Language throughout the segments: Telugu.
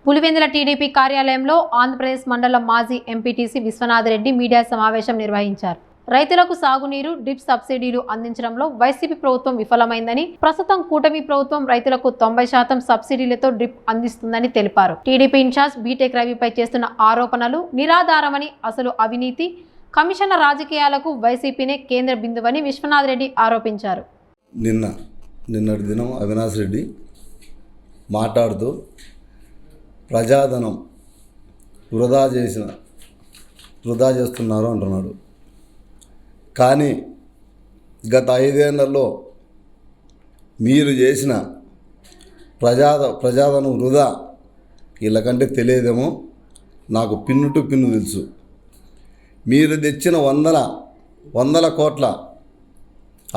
పులివెందుల టీడీపీ కార్యాలయంలో ఆంధ్రప్రదేశ్ మండలం మాజీ ఎంపీటీసీ విశ్వనాథ్ రెడ్డి మీడియా సమావేశం నిర్వహించారు. రైతులకు సాగునీరు, డ్రిప్ సబ్సిడీలు అందించడంలో వైసీపీ ప్రభుత్వం విఫలమైందని, ప్రస్తుతం కూటమి ప్రభుత్వం రైతులకు 90% సబ్సిడీలతో డ్రిప్ అందిస్తుందని తెలిపారు. టీడీపీ ఇన్ఛార్జ్ బీటెక్ రవిపై చేస్తున్న ఆరోపణలు నిరాధారమని, అసలు అవినీతి, కమిషన్ల రాజకీయాలకు వైసీపీనే కేంద్ర బిందువని విశ్వనాథ్ రెడ్డి ఆరోపించారు. నిన్నటి దినం అవినాష్ రెడ్డి మాట్లాడుతూ ప్రజాధనం వృధా చేస్తున్నారు అంటున్నాడు. కానీ గత 5 ఏళ్లలో మీరు చేసిన ప్రజాధనం వృధా వీళ్ళకంటే తెలియదేమో, నాకు పిన్ను టు పిన్ను తెలుసు. మీరు తెచ్చిన వందల కోట్ల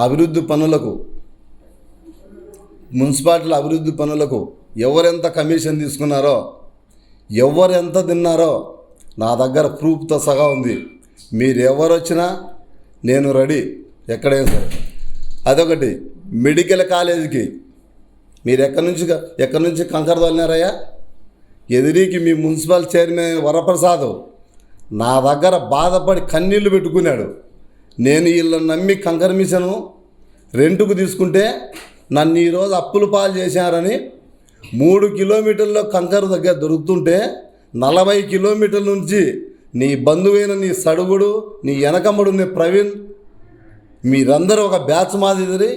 అభివృద్ధి పనులకు, మున్సిపాలిటీల అభివృద్ధి పనులకు ఎవరెంత కమిషన్ తీసుకున్నారో, ఎవరెంత తిన్నారో నా దగ్గర ప్రూఫ్తో సహా ఉంది. మీరు ఎవరు వచ్చినా నేను రెడీ, ఎక్కడైనా సరే. అదొకటి. మెడికల్ కాలేజీకి మీరు ఎక్కడి నుంచి కంకర తోలినారయ్యా? ఎదిరికి మీ మున్సిపల్ చైర్మన్ వరప్రసాద్ నా దగ్గర బాధపడి కన్నీళ్లు పెట్టుకున్నాడు. నేను వీళ్ళని నమ్మి కంకర మిషను రెంటుకు తీసుకుంటే నన్ను ఈరోజు అప్పుల పాలు చేశారని 3 కిలోమీటర్ల కంకర దగ్గర దొరుకుతుంటే 40 కిలోమీటర్ల నుంచి నీ బంధువైన నీ సడుగుడు, నీ వెనకమ్మడు నీ ప్రవీణ్, మీరందరూ ఒక బ్యాచ్ మాదిరి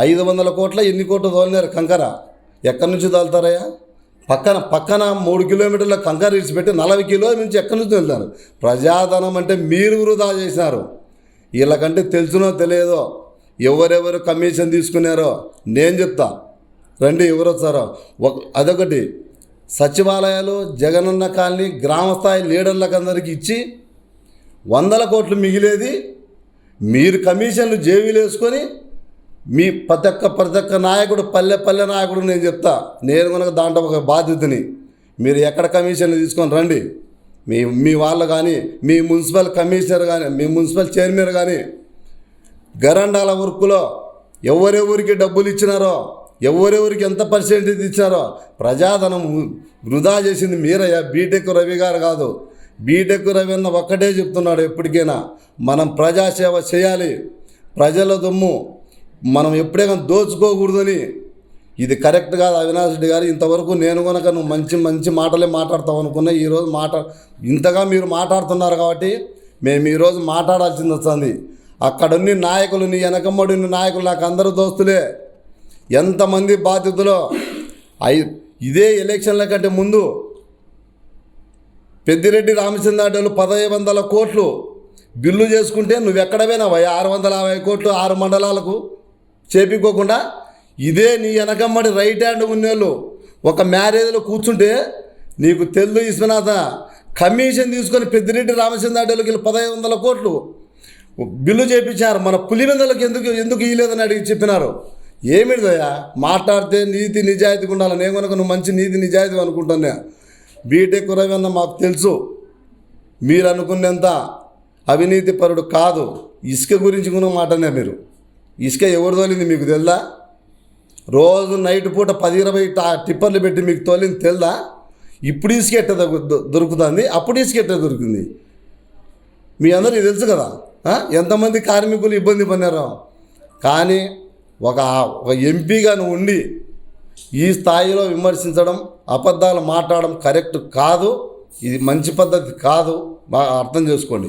500 కోట్ల ఎన్ని కోట్లు తోలినారు కంకర. ఎక్కడి నుంచి తోలుతారయ్యా? పక్కన 3 కిలోమీటర్ల కంకర ఇడిచిపెట్టి 40 కిలోమీటర్ల నుంచి ఎక్కడి నుంచి వెళ్తారు? ప్రజాధనం అంటే మీరు వృధా చేసినారు. వీళ్ళకంటే తెలుసునో తెలియదో ఎవరెవరు కమిషన్ తీసుకున్నారో నేను చెప్తా. రండి, ఎవరు వచ్చారో. అదొకటి. సచివాలయాలు, జగనన్న కాలనీ, గ్రామస్థాయి లీడర్లకు అందరికీ ఇచ్చి 100 కోట్లు మిగిలేది మీరు కమిషన్లు జేబీలు వేసుకొని మీ ప్రతి ఒక్క నాయకుడు, పల్లె నాయకుడు నేను చెప్తా. నేను కనుక దాంట్లో ఒక బాధ్యతని. మీరు ఎక్కడ కమిషన్లు తీసుకొని రండి. మీ వాళ్ళు కానీ, మీ మున్సిపల్ కమిషనర్ కానీ, మీ మున్సిపల్ చైర్మన్ కానీ గరండాల వర్కులో ఎవరెవరికి డబ్బులు ఇచ్చినారో, ఎవరెవరికి ఎంత పర్సెంటేజ్ ఇచ్చారో ప్రజాధనం వృధా చేసింది మీరయ్యా. బీటెక్ రవి గారు కాదు. బీటెక్ రవి అన్న ఒక్కటే చెప్తున్నాడు, ఎప్పటికైనా మనం ప్రజాసేవ చేయాలి, ప్రజల దొమ్ము మనం ఎప్పుడైనా దోచుకోకూడదని. ఇది కరెక్ట్ కాదు అవినాష్ రెడ్డి గారు. ఇంతవరకు నేను కనుక నువ్వు మంచి మాటలే మాట్లాడతావు అనుకున్నా. ఈరోజు ఇంతగా మీరు మాట్లాడుతున్నారు కాబట్టి మేము ఈరోజు మాట్లాడాల్సింది వస్తుంది. అక్కడున్న నాయకులు, నీ వెనకమ్మడిన నాయకులు నాకు అందరూ దోస్తులే. ఎంతమంది బాధ్యతలో ఇదే ఎలక్షన్ల కంటే ముందు పెద్దిరెడ్డి రామచంద్రారెడ్డి 1500 కోట్లు బిల్లు చేసుకుంటే నువ్వు ఎక్కడ పోయినావా? 650 కోట్లు 6 మండలాలకు చేపించుకోకుండా. ఇదే నీ వెనకమ్మడి రైట్ హ్యాండ్ ఉన్నోళ్ళు ఒక మ్యారేజ్లో కూర్చుంటే నీకు తెలుగు విశ్వనాథ కమిషన్ తీసుకొని పెద్దిరెడ్డి రామచంద్రారెడ్డికి 1500 కోట్లు బిల్లు చేయించారు. మన పులివెందులకు ఎందుకు ఇవ్వలేదని అడిగి చెప్పినారు. ఏమిటిదయ్యా? మాట్లాడితే నీతి నిజాయితీగా ఉండాలి. నేను కనుక నువ్వు మంచి నీతి నిజాయితీ అనుకుంటున్నా. బీటెక్ రవి అన్న మాకు తెలుసు. మీరు అనుకునేంత అవినీతి పరుడు కాదు. ఇసుక గురించి కూడా మాట్లాడినా మీరు. ఇసుక ఎవరు తోలింది మీకు తెలుదా? రోజు నైట్ పూట 10-20 టిప్పర్లు పెట్టి మీకు తోలింది తెలుదా? ఇప్పుడు ఇసుక ఎట్ట దొరుకుతుంది, అప్పుడు ఇసుక ఎట్ట దొరికింది మీ అందరికీ తెలుసు కదా. ఎంతమంది కార్మికులు ఇబ్బంది పడినారో. కానీ ఒక ఎంపీగా నువ్వు ఉండి ఈ స్థాయిలో విమర్శించడం, అబద్ధాలు మాట్లాడడం కరెక్ట్ కాదు. ఇది మంచి పద్ధతి కాదు. బాగా అర్థం చేసుకోండి.